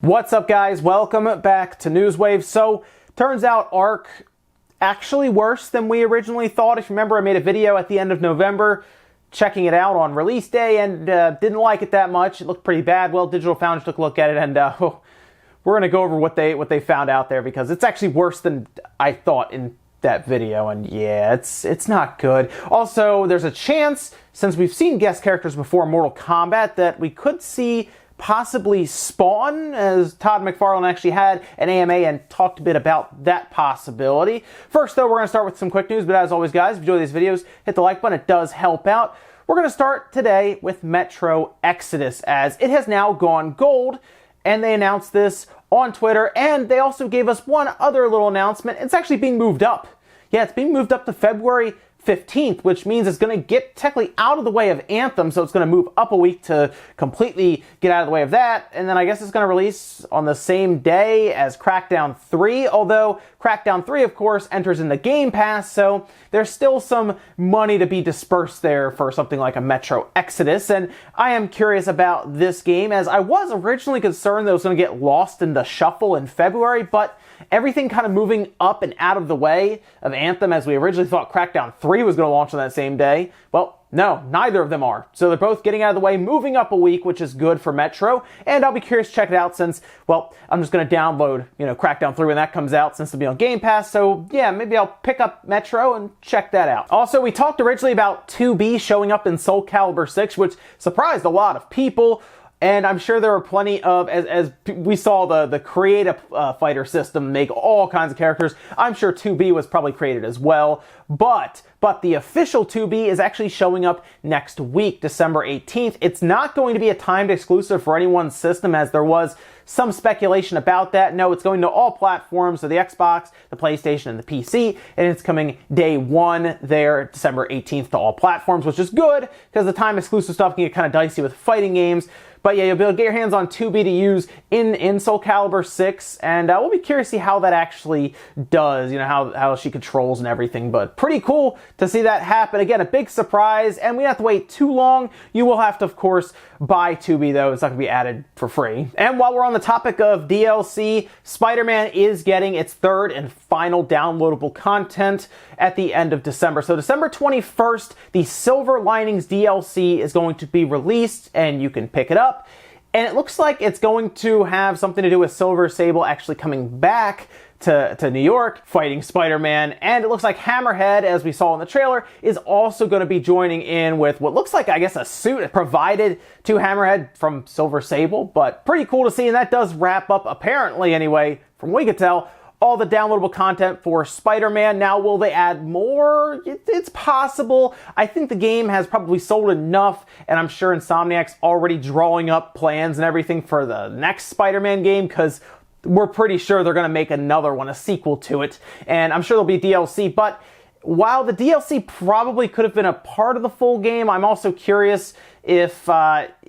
What's up, guys? Welcome back to Newswave. So, turns out ARK actually worse than we originally thought. If you remember, I made a video at the end of November checking it out on release day and didn't like it that much. It looked pretty bad. Well, Digital Foundry took a look at it and we're going to go over what they found out there because it's actually worse than I thought in that video, and yeah, it's not good. Also, there's a chance, since we've seen guest characters before in Mortal Kombat, that we could see possibly Spawn, as Todd Mcfarlane actually had an AMA and talked a bit about that possibility. First, though, we're going to start with some quick news, but as always, guys, if you enjoy these videos, hit the like button. It does help out. We're going to start today with Metro Exodus, as it has now gone gold, and they announced this on Twitter, and they also gave us one other little announcement. It's actually being moved up. Yeah, it's being moved up to February 15th, which means it's going to get technically out of the way of Anthem, so it's going to move up a week to completely get out of the way of that, and then I guess it's going to release on the same day as Crackdown 3, although Crackdown 3, of course, enters in the Game Pass, so there's still some money to be dispersed there for something like a Metro Exodus, and I am curious about this game, as I was originally concerned that it was going to get lost in the shuffle in February, but everything kind of moving up and out of the way of Anthem, as we originally thought Crackdown 3 was going to launch on that same day. Well, no, neither of them are. So they're both getting out of the way, moving up a week, which is good for Metro. And I'll be curious to check it out since, well, I'm just going to download, Crackdown 3 when that comes out since it'll be on Game Pass. So yeah, maybe I'll pick up Metro and check that out. Also, we talked originally about 2B showing up in Soul Calibur 6, which surprised a lot of people. And I'm sure there are plenty of, as we saw the creative fighter system make all kinds of characters, I'm sure 2B was probably created as well. But the official 2B is actually showing up next week, December 18th. It's not going to be a timed exclusive for anyone's system, as there was some speculation about that. No, it's going to all platforms, so the Xbox, the PlayStation, and the PC, and it's coming day one there, December 18th, to all platforms, which is good, because the time exclusive stuff can get kind of dicey with fighting games. But yeah, you'll be able to get your hands on 2B to use in Soul Calibur 6, and we'll be curious to see how that actually does, how she controls and everything, but pretty cool to see that happen. Again, a big surprise, and we don't have to wait too long. You will have to, of course, buy 2B, though. It's not going to be added for free. And while we're on the topic of DLC, Spider-Man is getting its third and final downloadable content at the end of December. So December 21st, the Silver Linings DLC is going to be released, and you can pick it up. And it looks like it's going to have something to do with Silver Sable actually coming back to New York, fighting Spider-Man, and it looks like Hammerhead, as we saw in the trailer, is also going to be joining in with what looks like, I guess, a suit provided to Hammerhead from Silver Sable, but pretty cool to see, and that does wrap up, apparently anyway, from what we could tell, all the downloadable content for Spider-Man. Now, will they add more? It's possible. I think the game has probably sold enough, and I'm sure Insomniac's already drawing up plans and everything for the next Spider-Man game, because we're pretty sure they're going to make another one, a sequel to it, and I'm sure there'll be DLC, but while the DLC probably could have been a part of the full game, I'm also curious if they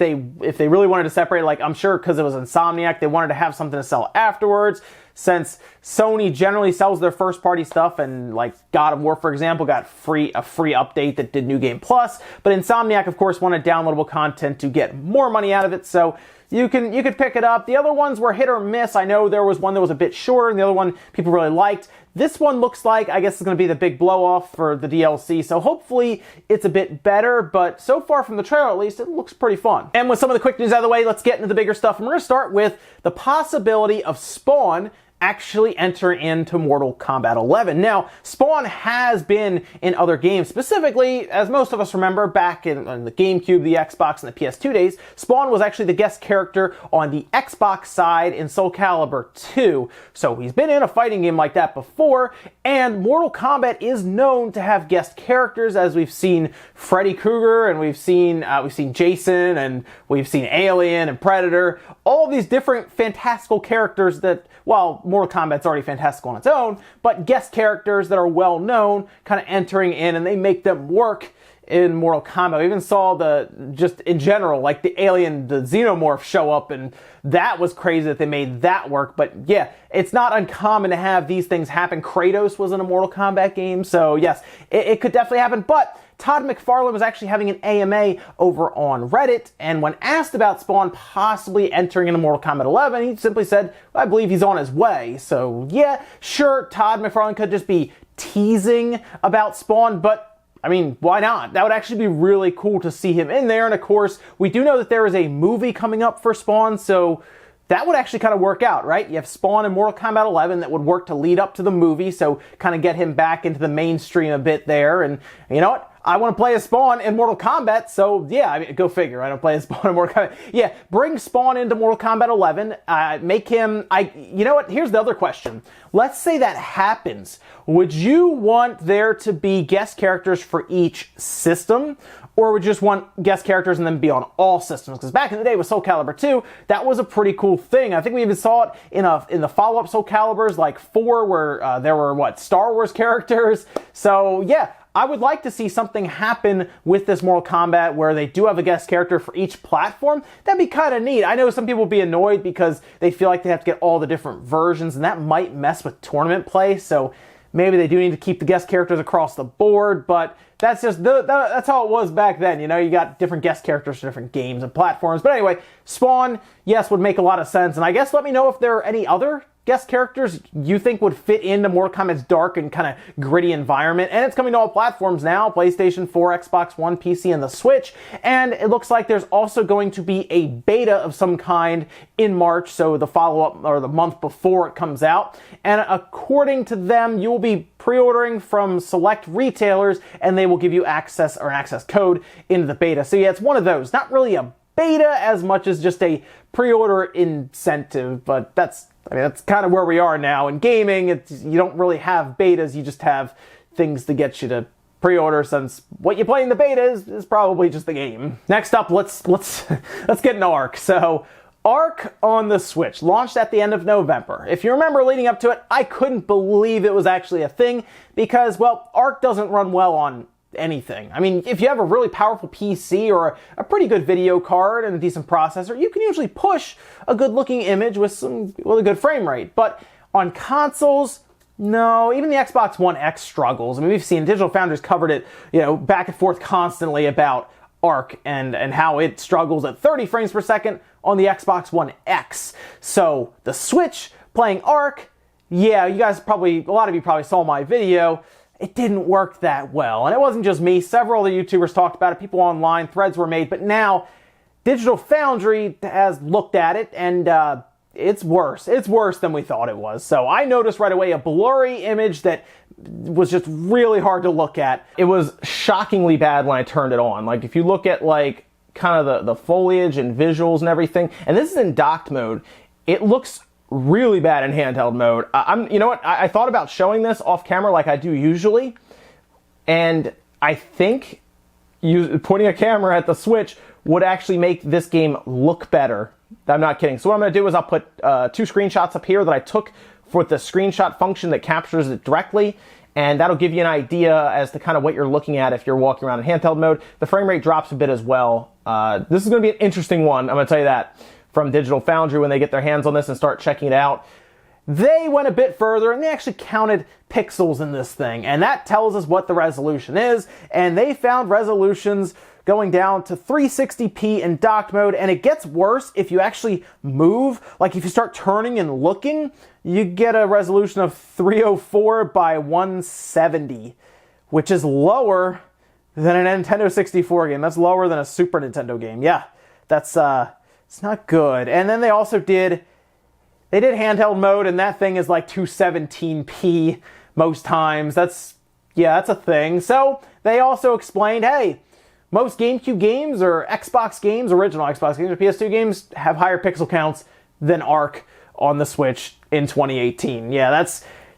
really wanted to separate, like, I'm sure because it was Insomniac, they wanted to have something to sell afterwards, since Sony generally sells their first-party stuff, and like God of War, for example, got a free update that did New Game Plus, but Insomniac, of course, wanted downloadable content to get more money out of it, so you could pick it up. The other ones were hit or miss. I know there was one that was a bit shorter, and the other one people really liked. This one looks like, I guess, it's going to be the big blow-off for the DLC, so hopefully it's a bit better, but so far from the trailer, at least, it looks pretty fun. And with some of the quick news out of the way, let's get into the bigger stuff, and we're going to start with the possibility of Spawn actually enter into Mortal Kombat 11. Now, Spawn has been in other games, specifically, as most of us remember, back in the GameCube, the Xbox, and the PS2 days, Spawn was actually the guest character on the Xbox side in Soul Calibur 2. So he's been in a fighting game like that before, and Mortal Kombat is known to have guest characters, as we've seen Freddy Krueger, and we've seen Jason, and we've seen Alien and Predator, all of these different fantastical characters that, while Mortal Kombat's already fantastical on its own, but guest characters that are well known kind of entering in, and they make them work in Mortal Kombat. We even saw just in general, like the alien, the xenomorph show up, and that was crazy that they made that work. But yeah, it's not uncommon to have these things happen. Kratos was in a Mortal Kombat game, so yes, it could definitely happen. But Todd Mcfarlane was actually having an AMA over on Reddit, and when asked about Spawn possibly entering into Mortal Kombat 11, he simply said, I believe he's on his way. So yeah, sure, Todd Mcfarlane could just be teasing about Spawn, but I mean, why not? That would actually be really cool to see him in there. And of course, we do know that there is a movie coming up for Spawn, so that would actually kind of work out, right? You have Spawn in Mortal Kombat 11 that would work to lead up to the movie, so kind of get him back into the mainstream a bit there. And you know what? I want to play as Spawn in Mortal Kombat, so yeah, I mean, go figure. I don't play as Spawn in Mortal Kombat. Yeah, bring Spawn into Mortal Kombat 11. Make him... You know what? Here's the other question. Let's say that happens. Would you want there to be guest characters for each system? Or would you just want guest characters and then be on all systems? Because back in the day with Soul Calibur 2, that was a pretty cool thing. I think we even saw it in the follow-up Soul Caliburs, like 4, where there were, Star Wars characters. So yeah, I would like to see something happen with this Mortal Kombat where they do have a guest character for each platform. That'd be kind of neat. I know some people will be annoyed because they feel like they have to get all the different versions, and that might mess with tournament play, so maybe they do need to keep the guest characters across the board, but that's just, that's how it was back then. You know, you got different guest characters for different games and platforms. But anyway, Spawn, yes, would make a lot of sense, and I guess let me know if there are any other guest characters you think would fit into Mortal Kombat's dark and kind of gritty environment. And it's coming to all platforms now, PlayStation 4, Xbox One, PC, and the Switch. And it looks like there's also going to be a beta of some kind in March, so the follow-up, or the month before it comes out. And according to them, you will be pre-ordering from select retailers, and they will give you access, or an access code, into the beta. So yeah, it's one of those. Not really a beta as much as just a pre-order incentive, but that's kind of where we are now in gaming. You don't really have betas, you just have things to get you to pre-order, since what you play in the beta is probably just the game. Next up, let's get an ARK. So ARK on the Switch launched at the end of November. If you remember leading up to it, I couldn't believe it was actually a thing because, well, ARK doesn't run well on anything. I mean, if you have a really powerful PC or a pretty good video card and a decent processor, you can usually push a good looking image with a good frame rate. But on consoles, no, even the Xbox One X struggles. I mean, we've seen Digital Foundry's covered it, back and forth constantly about ARK and how it struggles at 30 frames per second on the Xbox One X. So the Switch playing ARK, yeah, a lot of you probably saw my video. It didn't work that well. And it wasn't just me. Several other YouTubers talked about it. People online, threads were made. But now, Digital Foundry has looked at it, and it's worse. It's worse than we thought it was. So I noticed right away a blurry image that was just really hard to look at. It was shockingly bad when I turned it on. Like, if you look at, kind of the foliage and visuals and everything, and this is in docked mode, it looks really bad in handheld mode. You know what? I thought about showing this off camera like I do usually, and I think pointing a camera at the Switch would actually make this game look better. I'm not kidding. So what I'm going to do is I'll put 2 screenshots up here that I took for the screenshot function that captures it directly, and that'll give you an idea as to kind of what you're looking at if you're walking around in handheld mode. The frame rate drops a bit as well. This is going to be an interesting one, I'm going to tell you that, from Digital Foundry when they get their hands on this and start checking it out. They went a bit further and they actually counted pixels in this thing, and that tells us what the resolution is, and they found resolutions going down to 360p in docked mode, and it gets worse if you actually move. Like if you start turning and looking, you get a resolution of 304 by 170, which is lower than a Nintendo 64 game. That's lower than a Super Nintendo game. Yeah, that's it's not good. And then they also did handheld mode, and that thing is like 217p most times. That's a thing. So they also explained, hey, most GameCube games or Xbox games, original Xbox games or PS2 games, have higher pixel counts than ARK on the Switch in 2018. Yeah,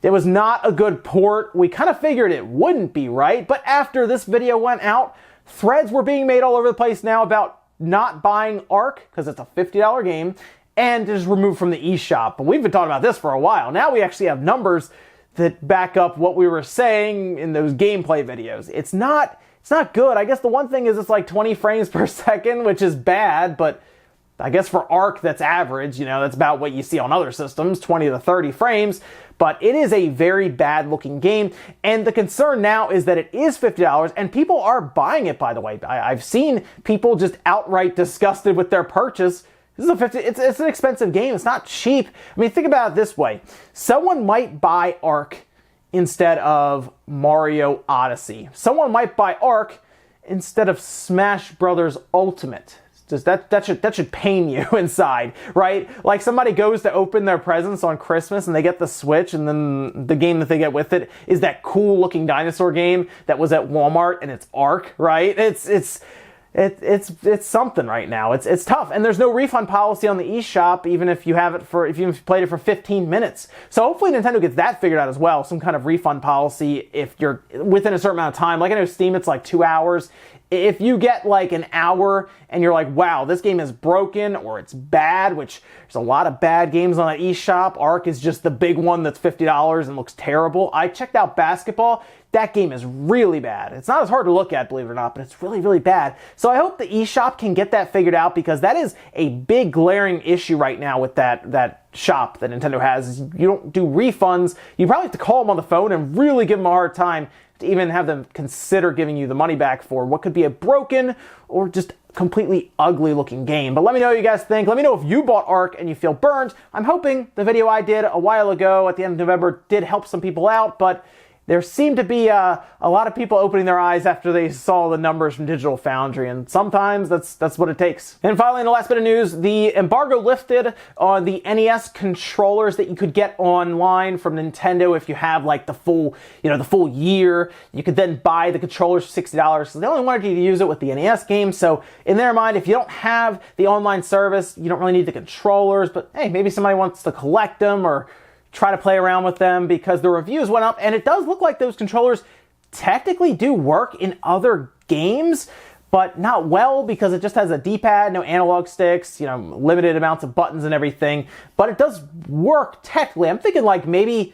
it was not a good port. We kind of figured it wouldn't be, right? But after this video went out, threads were being made all over the place now about not buying ARK because it's a $50 game and just removed from the eShop. But we've been talking about this for a while. Now we actually have numbers that back up what we were saying in those gameplay videos. It's not it's not good. I guess the one thing is it's like 20 frames per second, which is bad, but I guess for ARK, that's average. You know, that's about what you see on other systems, 20 to 30 frames. But it is a very bad looking game. And the concern now is that it is $50 and people are buying it, by the way. I've seen people just outright disgusted with their purchase. This is it's an expensive game. It's not cheap. I mean, think about it this way. Someone might buy ARK instead of Mario Odyssey. Someone might buy ARK instead of Smash Brothers Ultimate. Just that should pain you inside, right? Like somebody goes to open their presents on Christmas and they get the Switch, and then the game that they get with it is that cool looking dinosaur game that was at Walmart, and it's ARK, right? It's something right now. It's tough, and there's no refund policy on the eShop, even if you you've played it for 15 minutes. So hopefully Nintendo gets that figured out as well. Some kind of refund policy if you're within a certain amount of time. Like I know Steam, it's like 2 hours. If you get like an hour and you're like, wow, this game is broken or it's bad, which there's a lot of bad games on the eShop. ARK is just the big one that's $50 and looks terrible. I checked out Basketball. That game is really bad. It's not as hard to look at, believe it or not, but it's really, really bad. So I hope the eShop can get that figured out, because that is a big glaring issue right now with that shop that Nintendo has. You don't do refunds. You probably have to call them on the phone and really give them a hard time to even have them consider giving you the money back for what could be a broken or just completely ugly looking game. But let me know what you guys think. Let me know if you bought ARK and you feel burned. I'm hoping the video I did a while ago at the end of November did help some people out, but there seemed to be a lot of people opening their eyes after they saw the numbers from Digital Foundry, and sometimes that's what it takes. And finally, in the last bit of news, the embargo lifted on the NES controllers that you could get online from Nintendo if you have like the full year. You could then buy the controllers for $60. So they only wanted you to use it with the NES game. So in their mind, if you don't have the online service, you don't really need the controllers. But hey, maybe somebody wants to collect them or try to play around with them, because the reviews went up, and it does look like those controllers technically do work in other games, but not well, because it just has a D-pad, no analog sticks, limited amounts of buttons and everything, but it does work technically. I'm thinking like maybe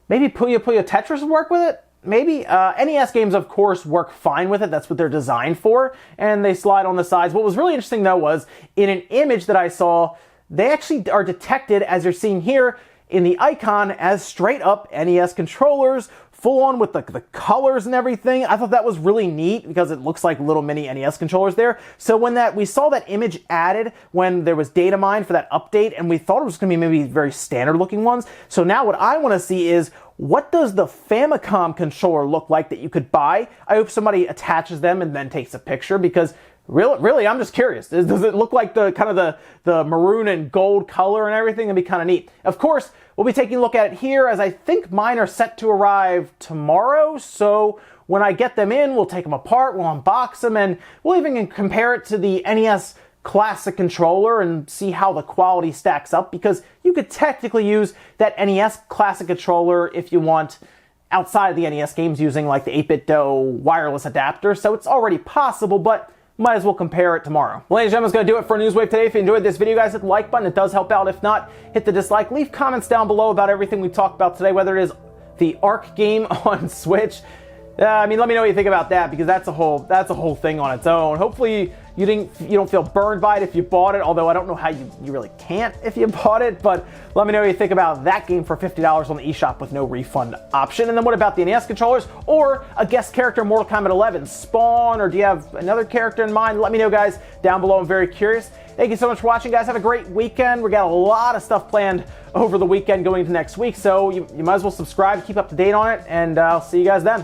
Puyo Puyo Tetris would work with it. Maybe. NES games, of course, work fine with it. That's what they're designed for, and they slide on the sides. What was really interesting, though, was in an image that I saw, they actually are detected, as you're seeing here, in the icon as straight up NES controllers, full on with the colors and everything. I thought that was really neat because it looks like little mini NES controllers there. So when we saw that image added when there was data mined for that update, and we thought it was going to be maybe very standard looking ones. So now what I want to see is, what does the Famicom controller look like that you could buy? I hope somebody attaches them and then takes a picture, because really, I'm just curious. Does it look like the maroon and gold color and everything? It'd be kind of neat. Of course, we'll be taking a look at it here, as I think mine are set to arrive tomorrow. So when I get them in, we'll take them apart, we'll unbox them, and we'll even compare it to the NES Classic controller and see how the quality stacks up, because you could technically use that NES Classic controller if you want outside of the NES games using like the 8BitDo wireless adapter. So it's already possible, but might as well compare it tomorrow. Well, ladies and gentlemen, that's going to do it for Newswave today. If you enjoyed this video, guys, hit the like button. It does help out. If not, hit the dislike. Leave comments down below about everything we talked about today, whether it is the ARK game on Switch. Let me know what you think about that, because that's a whole thing on its own. Hopefully you don't feel burned by it if you bought it, although I don't know how you really can't if you bought it. But let me know what you think about that game for $50 on the eShop with no refund option. And then what about the NES controllers, or a guest character in Mortal Kombat 11, Spawn, or do you have another character in mind? Let me know, guys, down below. I'm very curious. Thank you so much for watching, guys. Have a great weekend. We got a lot of stuff planned over the weekend going into next week, so you might as well subscribe, keep up to date on it, and I'll see you guys then.